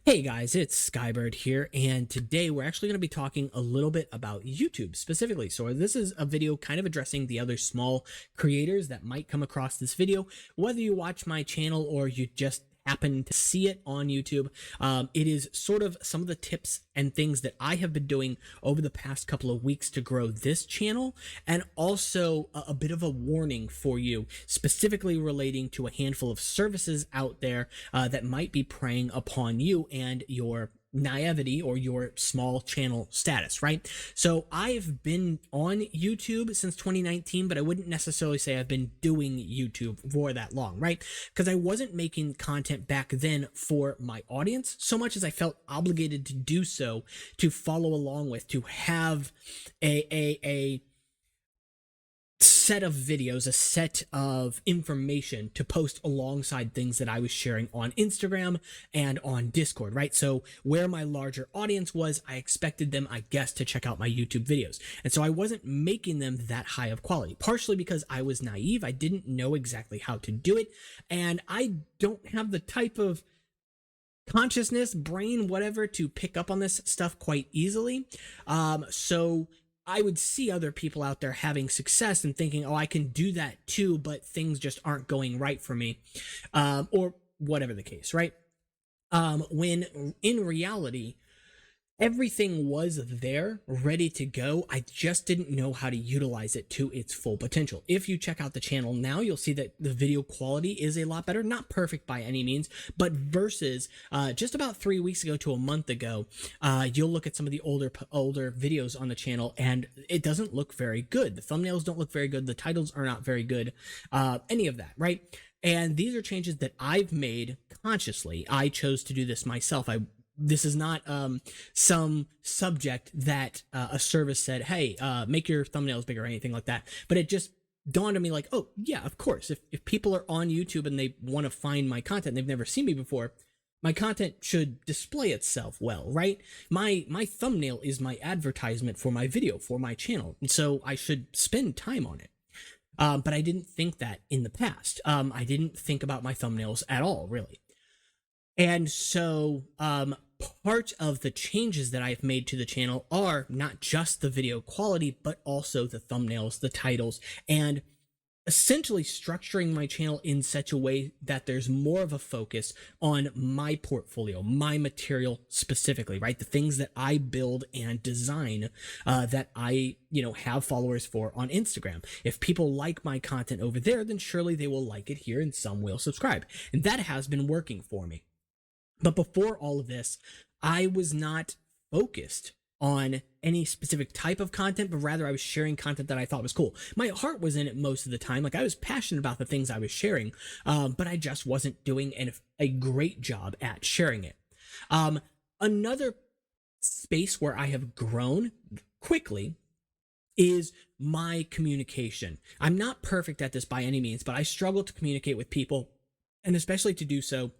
Hey guys, it's Skybird here, and today we're actually going to be talking a little bit about YouTube specifically. So this is a video kind of addressing the other small creators that might come across this video, whether you watch my channel or you just happen to see it on YouTube. It is sort of some of the tips and things that I have been doing over the past couple of weeks to grow this channel, and also a bit of a warning for you, specifically relating to a handful of services out there that might be preying upon you and your naivety or your small channel status, right? So I've been on YouTube since 2019, but I wouldn't necessarily say I've been doing YouTube for that long, right? Because I wasn't making content back then for my audience so much as I felt obligated to do so, to follow along with, to have a set of videos, a set of information to post alongside things that I was sharing on Instagram and on Discord, right? So where my larger audience was, I expected them, I guess, to check out my YouTube videos. And so I wasn't making them that high of quality, partially because I was naive. I didn't know exactly how to do it. And I don't have the type of consciousness, brain, whatever, to pick up on this stuff quite easily. So I would see other people out there having success and thinking, oh, I can do that too, but things just aren't going right for me, or whatever the case, right? When in reality, everything was there, ready to go. I just didn't know how to utilize it to its full potential. If you check out the channel now, you'll see that the video quality is a lot better. Not perfect by any means, but versus just about 3 weeks ago to a month ago, you'll look at some of the older videos on the channel, and it doesn't look very good. The thumbnails don't look very good. The titles are not very good. Any of that, right? And these are changes that I've made consciously. I chose to do this myself. This is not some subject that a service said, hey, make your thumbnails bigger or anything like that. But it just dawned on me like, oh, yeah, of course. If people are on YouTube and they want to find my content, they've never seen me before, my content should display itself well, right? My thumbnail is my advertisement for my video, for my channel. And so I should spend time on it. But I didn't think that in the past. I didn't think about my thumbnails at all, really. And so part of the changes that I've made to the channel are not just the video quality, but also the thumbnails, the titles, and essentially structuring my channel in such a way that there's more of a focus on my portfolio, my material specifically, right? The things that I build and design that I, have followers for on Instagram. If people like my content over there, then surely they will like it here and some will subscribe. And that has been working for me. But before all of this, I was not focused on any specific type of content, but rather I was sharing content that I thought was cool. My heart was in it most of the time. Like, I was passionate about the things I was sharing, but I just wasn't doing a great job at sharing it. Another space where I have grown quickly is my communication. I'm not perfect at this by any means, but I struggle to communicate with people, and especially to do so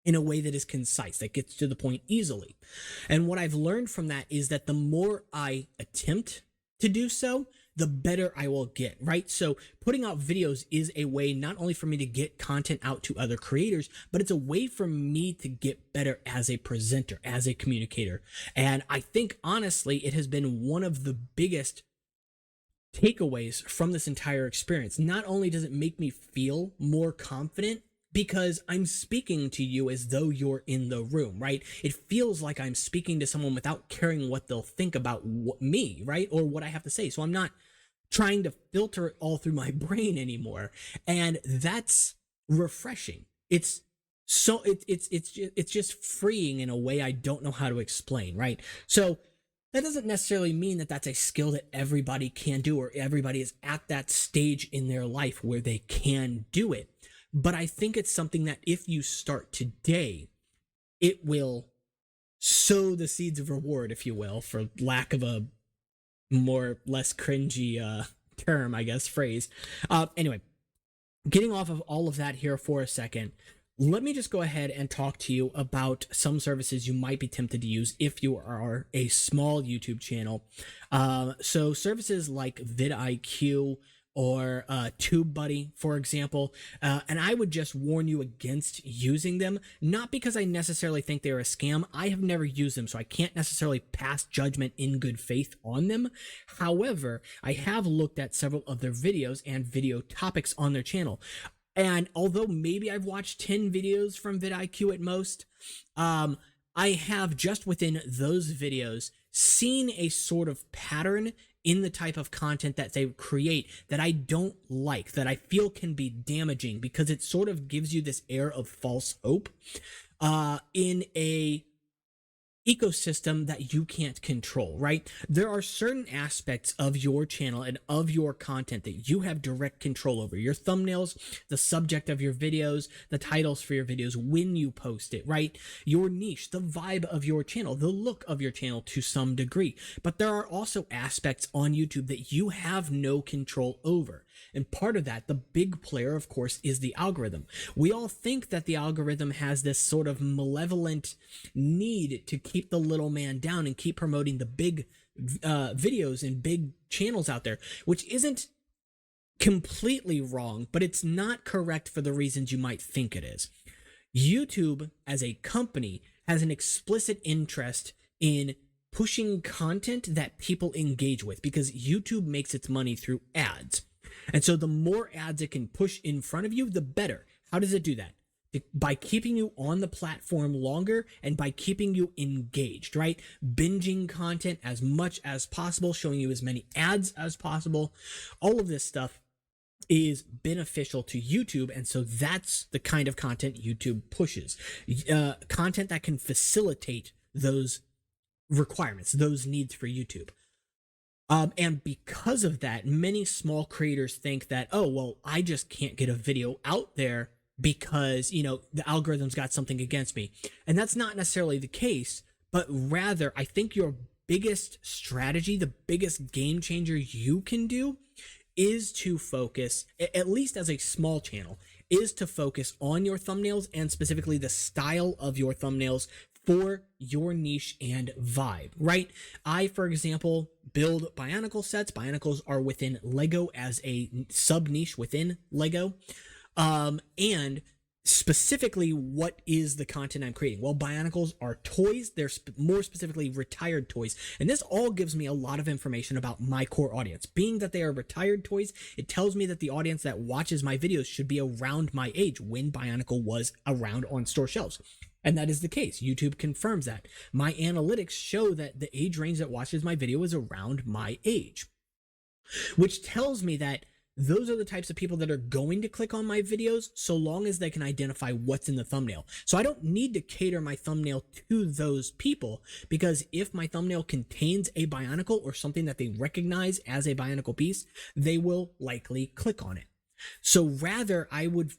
in a way that is concise, that gets to the point easily. And what I've learned from that is that the more I attempt to do so, the better I will get, right? So putting out videos is a way not only for me to get content out to other creators, but it's a way for me to get better as a presenter, as a communicator. And I think, honestly, it has been one of the biggest takeaways from this entire experience. Not only does it make me feel more confident, because I'm speaking to you as though you're in the room, right? It feels like I'm speaking to someone without caring what they'll think about me, right? Or what I have to say. So I'm not trying to filter it all through my brain anymore. And that's refreshing. It's just freeing in a way I don't know how to explain, right? So that doesn't necessarily mean that that's a skill that everybody can do, or everybody is at that stage in their life where they can do it. But I think it's something that if you start today, it will sow the seeds of reward, if you will, for lack of a less cringy term, I guess, phrase. Anyway, getting off of all of that here for a second, let me just go ahead and talk to you about some services you might be tempted to use if you are a small YouTube channel. So services like vidIQ or TubeBuddy, for example. And I would just warn you against using them, not because I necessarily think they're a scam. I have never used them, so I can't necessarily pass judgment in good faith on them. However, I have looked at several of their videos and video topics on their channel. And although maybe I've watched 10 videos from vidIQ at most, I have just within those videos seen a sort of pattern in the type of content that they create that I don't like, that I feel can be damaging, because it sort of gives you this air of false hope in a ecosystem that you can't control, right? There are certain aspects of your channel and of your content that you have direct control over. Your thumbnails, the subject of your videos, the titles for your videos, when you post it, right? Your niche, the vibe of your channel, the look of your channel to some degree. But there are also aspects on YouTube that you have no control over. And part of that, the big player, of course, is the algorithm. We all think that the algorithm has this sort of malevolent need to keep the little man down and keep promoting the big videos and big channels out there, which isn't completely wrong, but it's not correct for the reasons you might think it is. YouTube, as a company, has an explicit interest in pushing content that people engage with, because YouTube makes its money through ads. And so the more ads it can push in front of you, the better. How does it do that? By keeping you on the platform longer and by keeping you engaged, right? Binging content as much as possible, showing you as many ads as possible. All of this stuff is beneficial to YouTube, and so that's the kind of content YouTube pushes. Content that can facilitate those requirements, those needs for YouTube. And because of that, many small creators think that, oh, well, I just can't get a video out there because, you know, the algorithm's got something against me. And that's not necessarily the case, but rather, I think your biggest strategy, the biggest game changer you can do is to focus, at least as a small channel, is to focus on your thumbnails and specifically the style of your thumbnails for your niche and vibe, right? I, for example, build Bionicle sets. Bionicles are within Lego as a sub niche within Lego. And specifically, what is the content I'm creating? Well, Bionicles are toys. They're more specifically retired toys. And this all gives me a lot of information about my core audience. Being that they are retired toys, it tells me that the audience that watches my videos should be around my age when Bionicle was around on store shelves. And that is the case. YouTube confirms that. My analytics show that the age range that watches my video is around my age, which tells me that those are the types of people that are going to click on my videos so long as they can identify what's in the thumbnail. So I don't need to cater my thumbnail to those people, because if my thumbnail contains a Bionicle or something that they recognize as a Bionicle piece, they will likely click on it. So rather, I would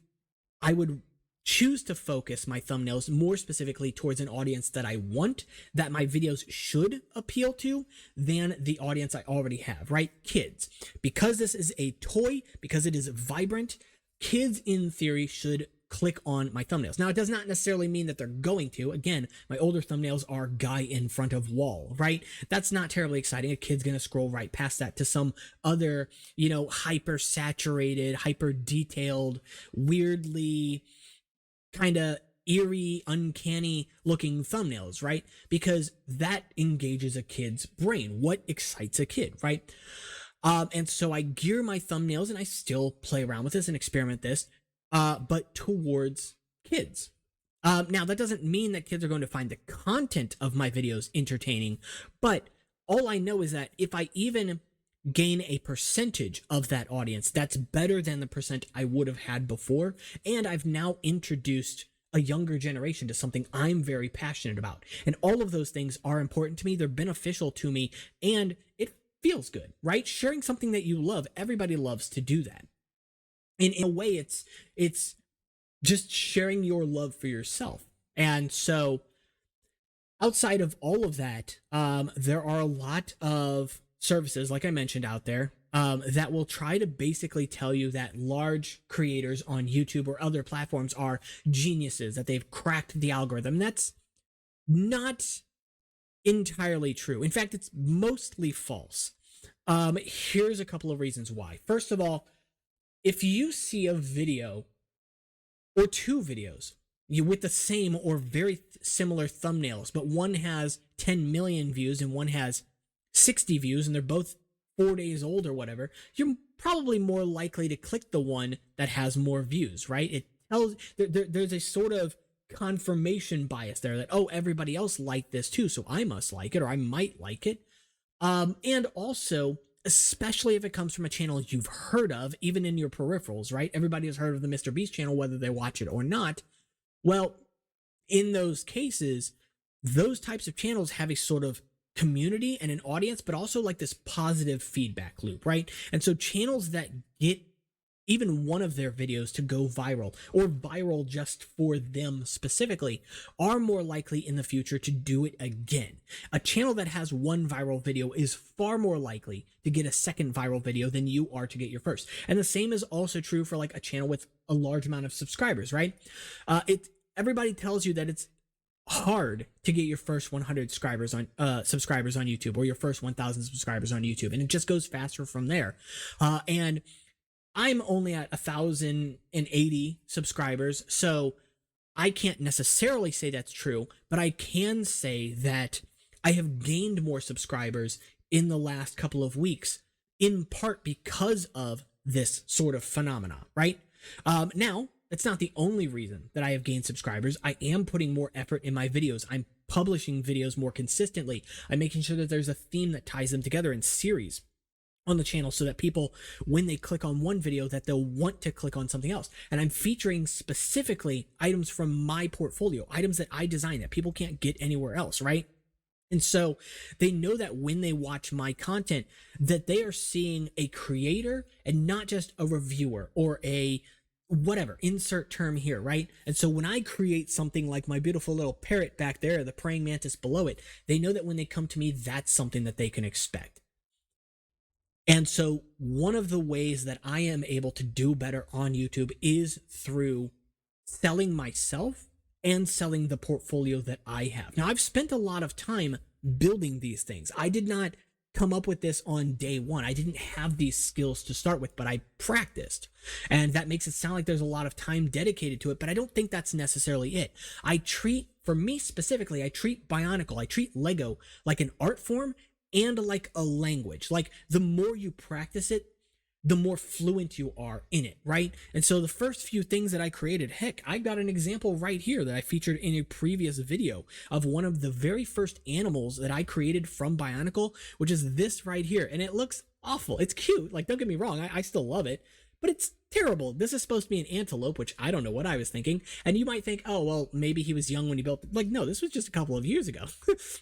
choose to focus my thumbnails more specifically towards an audience that I want, that my videos should appeal to, than the audience I already have, right? Kids. Because this is a toy, because it is vibrant, kids in theory should click on my thumbnails. Now, it does not necessarily mean that they're going to. Again, my older thumbnails are guy in front of wall, right? That's not terribly exciting. A kid's going to scroll right past that to some other, you know, hyper saturated, hyper detailed, weirdly kind of eerie, uncanny looking thumbnails, right? Because that engages a kid's brain. What excites a kid, right? And so I gear my thumbnails, and I still play around with this and experiment this, but towards kids. Now, that doesn't mean that kids are going to find the content of my videos entertaining, but all I know is that if I even gain a percentage of that audience, that's better than the percent I would have had before. And I've now introduced a younger generation to something I'm very passionate about. And all of those things are important to me. They're beneficial to me, and it feels good, right? Sharing something that you love, everybody loves to do that. And in a way, it's just sharing your love for yourself. And so outside of all of that, there are a lot of services, like I mentioned, out there that will try to basically tell you that large creators on YouTube or other platforms are geniuses, that they've cracked the algorithm. That's not entirely true. In fact, it's mostly false. Here's a couple of reasons why. First of all, if you see a video or two videos with the same or very similar thumbnails, but one has 10 million views and one has 60 views, and they're both 4 days old or whatever, you're probably more likely to click the one that has more views, right? It tells there's a sort of confirmation bias there that, oh, everybody else liked this too, so I must like it, or I might like it. And also, especially if it comes from a channel you've heard of, even in your peripherals, right? Everybody has heard of the Mr. Beast channel, whether they watch it or not. Well, in those cases, those types of channels have a sort of community and an audience, but also like this positive feedback loop, right? And so channels that get even one of their videos to go viral, or viral just for them specifically, are more likely in the future to do it again. A channel that has one viral video is far more likely to get a second viral video than you are to get your first. And the same is also true for like a channel with a large amount of subscribers, right? Everybody tells you that it's hard to get your first 100 subscribers on YouTube, or your first 1,000 subscribers on YouTube, and it just goes faster from there. And I'm only at 1,080 subscribers, so I can't necessarily say that's true, but I can say that I have gained more subscribers in the last couple of weeks, in part because of this sort of phenomena, right? Now, that's not the only reason that I have gained subscribers. I am putting more effort in my videos. I'm publishing videos more consistently. I'm making sure that there's a theme that ties them together in series on the channel, so that people, when they click on one video, that they'll want to click on something else. And I'm featuring specifically items from my portfolio, items that I design that people can't get anywhere else, right? And so they know that when they watch my content, that they are seeing a creator and not just a reviewer or a whatever, insert term here, right? And so when I create something like my beautiful little parrot back there, the praying mantis below it, they know that when they come to me, that's something that they can expect. And so one of the ways that I am able to do better on YouTube is through selling myself and selling the portfolio that I have. Now, I've spent a lot of time building these things. I did not come up with this on day one. I didn't have these skills to start with, but I practiced. And that makes it sound like there's a lot of time dedicated to it, but I don't think that's necessarily it. For me specifically, I treat Bionicle, I treat Lego like an art form and like a language. Like, the more you practice it, the more fluent you are in it, right? And so the first few things that I created, heck, I got an example right here that I featured in a previous video of one of the very first animals that I created from Bionicle, which is this right here. And it looks awful. It's cute. Like, don't get me wrong, I still love it, but it's terrible. This is supposed to be an antelope, which I don't know what I was thinking. And you might think, oh, well, maybe he was young when he built it. Like, no, this was just a couple of years ago.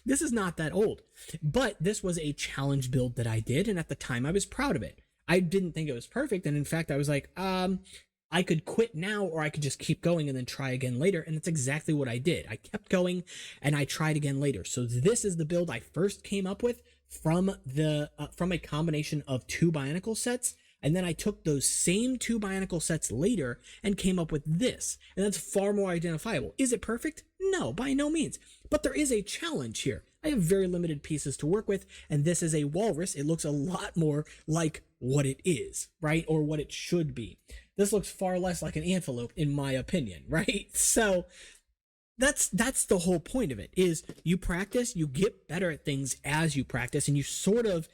This is not that old. But this was a challenge build that I did, and at the time I was proud of it. I didn't think it was perfect, and in fact, I was like, I could quit now, or I could just keep going and then try again later, and that's exactly what I did. I kept going, and I tried again later. So this is the build I first came up with from a combination of two Bionicle sets, and then I took those same two Bionicle sets later and came up with this, and that's far more identifiable. Is it perfect? No, by no means, but there is a challenge here. I have very limited pieces to work with, and this is a walrus. It looks a lot more like what it is, right? Or what it should be. This looks far less like an antelope, in my opinion, right? So that's the whole point of it, is you practice, you get better at things as you practice, and you sort of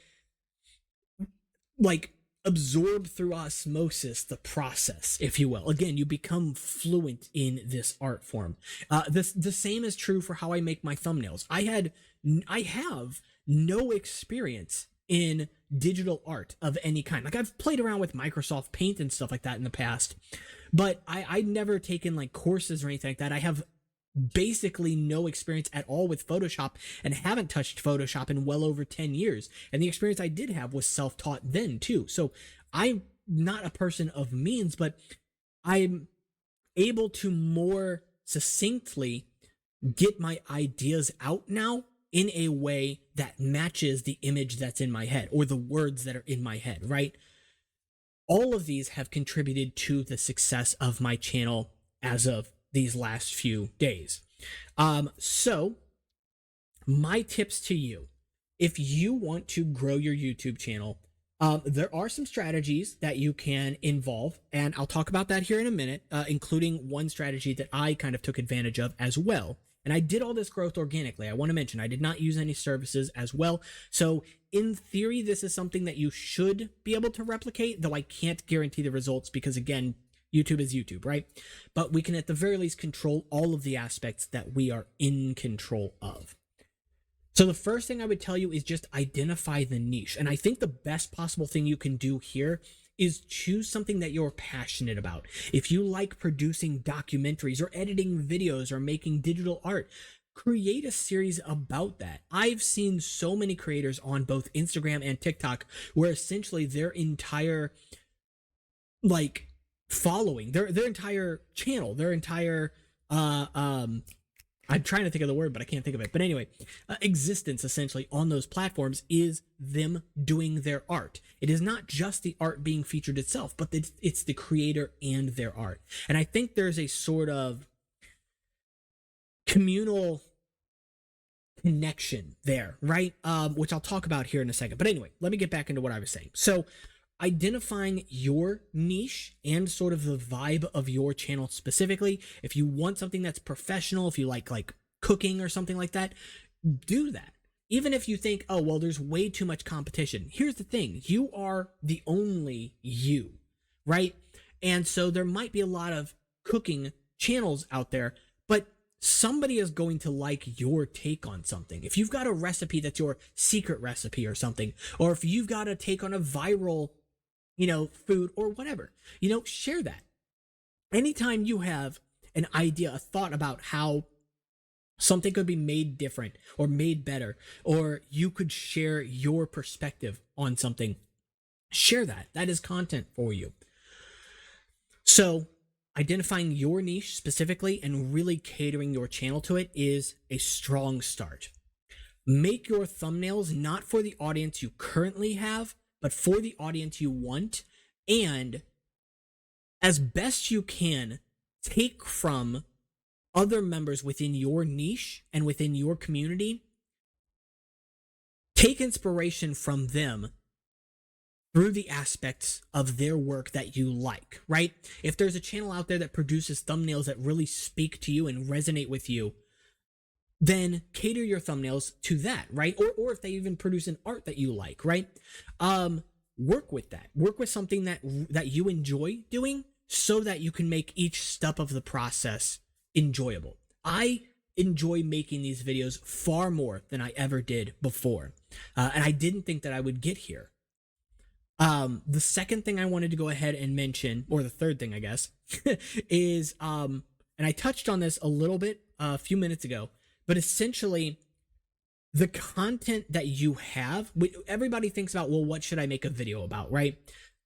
like absorb through osmosis the process, if you will. Again, you become fluent in this art form. The same is true for how I make my thumbnails. I have no experience in digital art of any kind. Like, I've played around with Microsoft Paint and stuff like that in the past, but I'd never taken like courses or anything like that. I have basically no experience at all with Photoshop and haven't touched Photoshop in well over 10 years. And the experience I did have was self-taught then too. So I'm not a person of means, but I'm able to more succinctly get my ideas out now in a way that matches the image that's in my head, or the words that are in my head, right? All of these have contributed to the success of my channel as of these last few days. So my tips to you if you want to grow your YouTube channel, there are some strategies that you can involve, and I'll talk about that here in a minute, including one strategy that I kind of took advantage of as well. And I did all this growth organically. I want to mention I did not use any services as well. So in theory, this is something that you should be able to replicate, though I can't guarantee the results because, again, YouTube is YouTube, right? But we can at the very least control all of the aspects that we are in control of. So the first thing I would tell you is just identify the niche. And I think the best possible thing you can do here is choose something that you're passionate about. If you like producing documentaries or editing videos or making digital art, create a series about that. I've seen so many creators on both Instagram and TikTok where essentially their entire following, their entire channel, their entire I'm trying to think of the word, but I can't think of it. But anyway, existence essentially on those platforms is them doing their art. It is not just the art being featured itself, but it's the creator and their art. And I think there's a sort of communal connection there, right? Which I'll talk about here in a second. But anyway, let me get back into what I was saying. So identifying your niche and sort of the vibe of your channel specifically. If you want something that's professional, if you like cooking or something like that, do that. Even if you think, oh, well, there's way too much competition. Here's the thing. You are the only you, right? And so there might be a lot of cooking channels out there, but somebody is going to like your take on something. If you've got a recipe that's your secret recipe or something, or if you've got a take on a viral food or whatever, share that. Anytime you have an idea, a thought about how something could be made different or made better, or you could share your perspective on something, share that. That is content for you. So identifying your niche specifically and really catering your channel to it is a strong start. Make your thumbnails not for the audience you currently have, but for the audience you want, and as best you can, take from other members within your niche and within your community. Take inspiration from them through the aspects of their work that you like, right? If there's a channel out there that produces thumbnails that really speak to you and resonate with you, then cater your thumbnails to that, right? Or if they even produce an art that you like, right? Work with that. Work with something that you enjoy doing so that you can make each step of the process enjoyable. I enjoy making these videos far more than I ever did before. And I didn't think that I would get here. The second thing I wanted to go ahead and mention, or the third thing, I guess, is, and I touched on this a little bit a few minutes ago, but essentially the content that you have, everybody thinks about, well, what should I make a video about, right?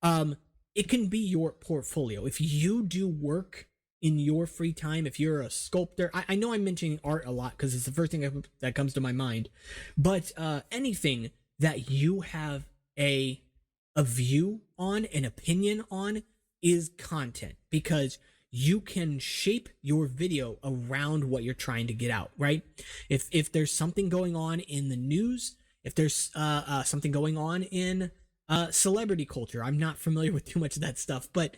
It can be your portfolio. If you do work in your free time, if you're a sculptor, I know I'm mentioning art a lot because it's the first thing that comes to my mind, but anything that you have a view on, an opinion on, is content, because you can shape your video around what you're trying to get out, right? If there's something going on in the news, if there's something going on in celebrity culture, I'm not familiar with too much of that stuff, but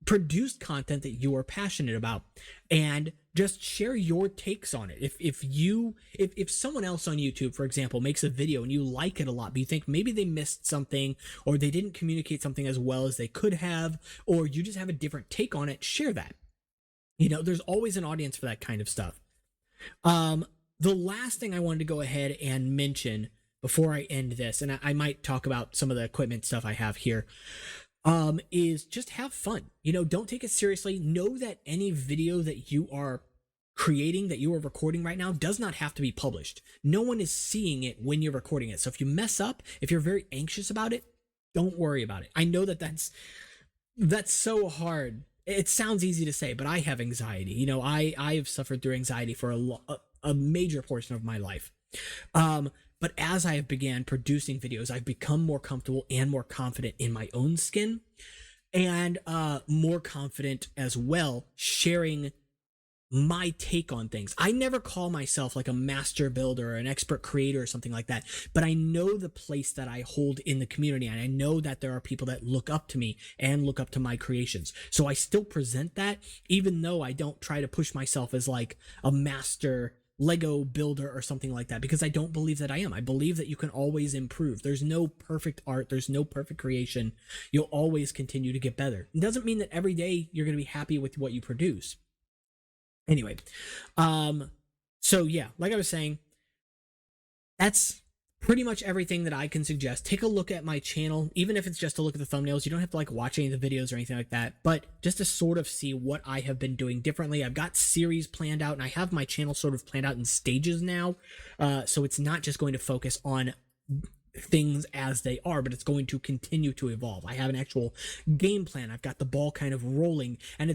produce content that you are passionate about and just share your takes on it. If someone else on YouTube, for example, makes a video and you like it a lot, but you think maybe they missed something or they didn't communicate something as well as they could have, or you just have a different take on it, share that. There's always an audience for that kind of stuff. The last thing I wanted to go ahead and mention before I end this, and I might talk about some of the equipment stuff I have here, is just have fun. Don't take it seriously. Know that any video that you are creating, that you are recording right now, does not have to be published. No one is seeing it when you're recording it. So if you mess up, if you're very anxious about it, don't worry about it. I know that's so hard. It sounds easy to say, but I have anxiety. I have suffered through anxiety for a major portion of my life. But as I have began producing videos, I've become more comfortable and more confident in my own skin, and more confident as well sharing my take on things. I never call myself like a master builder or an expert creator or something like that, but I know the place that I hold in the community, and I know that there are people that look up to me and look up to my creations. So I still present that, even though I don't try to push myself as like a master Lego builder or something like that, because I don't believe that I am. I believe that you can always improve. There's no perfect art. There's no perfect creation. You'll always continue to get better. It doesn't mean that every day you're going to be happy with what you produce. Anyway, so yeah, like I was saying, that's pretty much everything that I can suggest. Take a look at my channel, even if it's just to look at the thumbnails. You don't have to like watch any of the videos or anything like that, but just to sort of see what I have been doing differently. I've got series planned out, and I have my channel sort of planned out in stages now. So it's not just going to focus on things as they are, but it's going to continue to evolve. I have an actual game plan. I've got the ball kind of rolling, and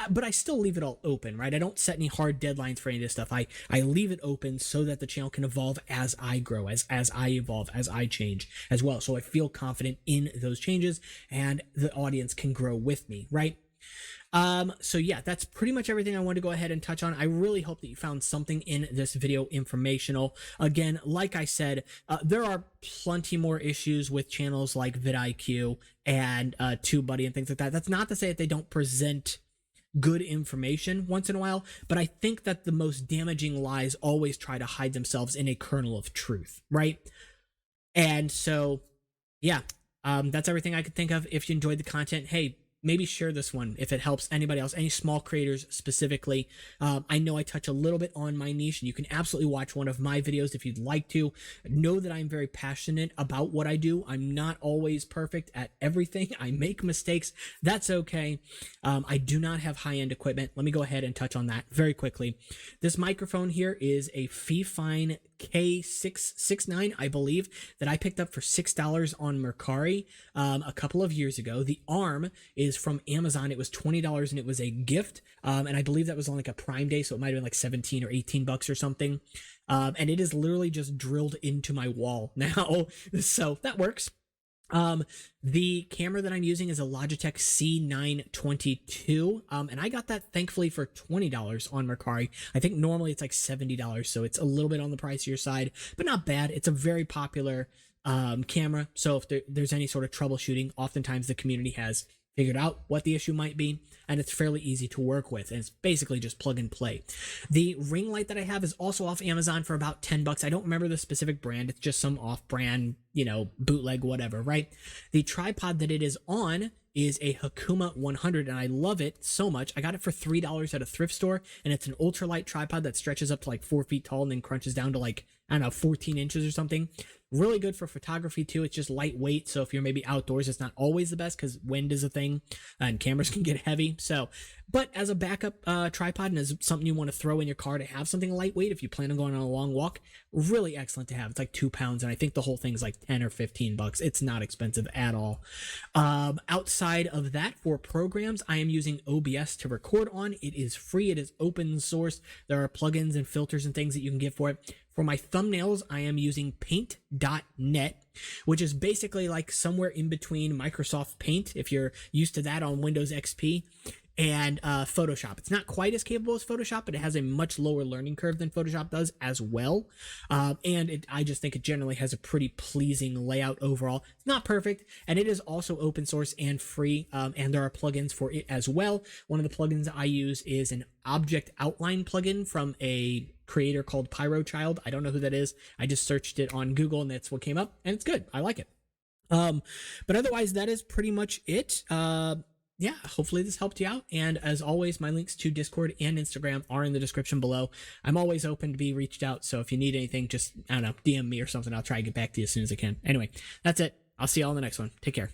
but I still leave it all open, right? I don't set any hard deadlines for any of this stuff. I leave it open so that the channel can evolve as I grow, as I evolve, as I change as well. So I feel confident in those changes, and the audience can grow with me, right? So yeah, that's pretty much everything I wanted to go ahead and touch on. I really hope that you found something in this video informational. Again, like I said, there are plenty more issues with channels like vidIQ and TubeBuddy and things like that. That's not to say that they don't present good information once in a while, but I think that the most damaging lies always try to hide themselves in a kernel of truth, right? And so, yeah, that's everything I could think of. If you enjoyed the content, hey, maybe share this one if it helps anybody else, any small creators specifically. I know I touch a little bit on my niche, and you can absolutely watch one of my videos if you'd like to. Know that I'm very passionate about what I do. I'm not always perfect at everything. I make mistakes. That's okay. I do not have high-end equipment. Let me go ahead and touch on that very quickly. This microphone here is a Fifine K669, I believe, that I picked up for $6 on Mercari a couple of years ago. The arm is from Amazon. It was $20 and it was a gift, and I believe that was on like a Prime Day, so it might have been like 17 or 18 bucks or something. And it is literally just drilled into my wall now, so that works. The camera that I'm using is a Logitech C922, and I got that thankfully for $20 on Mercari. I think normally it's like $70, so it's a little bit on the pricier side, but not bad. It's a very popular camera, so if there's any sort of troubleshooting, oftentimes the community has figured out what the issue might be, and it's fairly easy to work with, and it's basically just plug and play. The ring light that I have is also off Amazon for about 10 bucks. I don't remember the specific brand. It's just some off-brand, bootleg, whatever, right? The tripod that it is on is a Hakuma 100, and I love it so much. I got it for $3 at a thrift store, and it's an ultralight tripod that stretches up to like 4 feet tall and then crunches down to like, I don't know, 14 inches or something. Really good for photography too. It's just lightweight, so if you're maybe outdoors, it's not always the best because wind is a thing and cameras can get heavy. So, but as a backup tripod and as something you want to throw in your car to have something lightweight if you plan on going on a long walk, really excellent to have. It's like 2 pounds, and I think the whole thing's like 10 or 15 bucks. It's not expensive at all. Outside of that, for programs, I am using OBS to record on. It is free. It is open source. There are plugins and filters and things that you can get for it. For my thumbnails, I am using paint.net, which is basically like somewhere in between Microsoft Paint, if you're used to that on Windows XP, and Photoshop. It's not quite as capable as Photoshop, but it has a much lower learning curve than Photoshop does as well. I just think it generally has a pretty pleasing layout overall. It's not perfect, and it is also open source and free, and there are plugins for it as well. One of the plugins I use is an object outline plugin from a creator called PyroChild. I don't know who that is. I just searched it on Google, and that's what came up, and it's good. I like it. But otherwise, that is pretty much it. Yeah, hopefully this helped you out. And as always, my links to Discord and Instagram are in the description below. I'm always open to be reached out. So if you need anything, just, I don't know, DM me or something. I'll try to get back to you as soon as I can. Anyway, that's it. I'll see you all in the next one. Take care.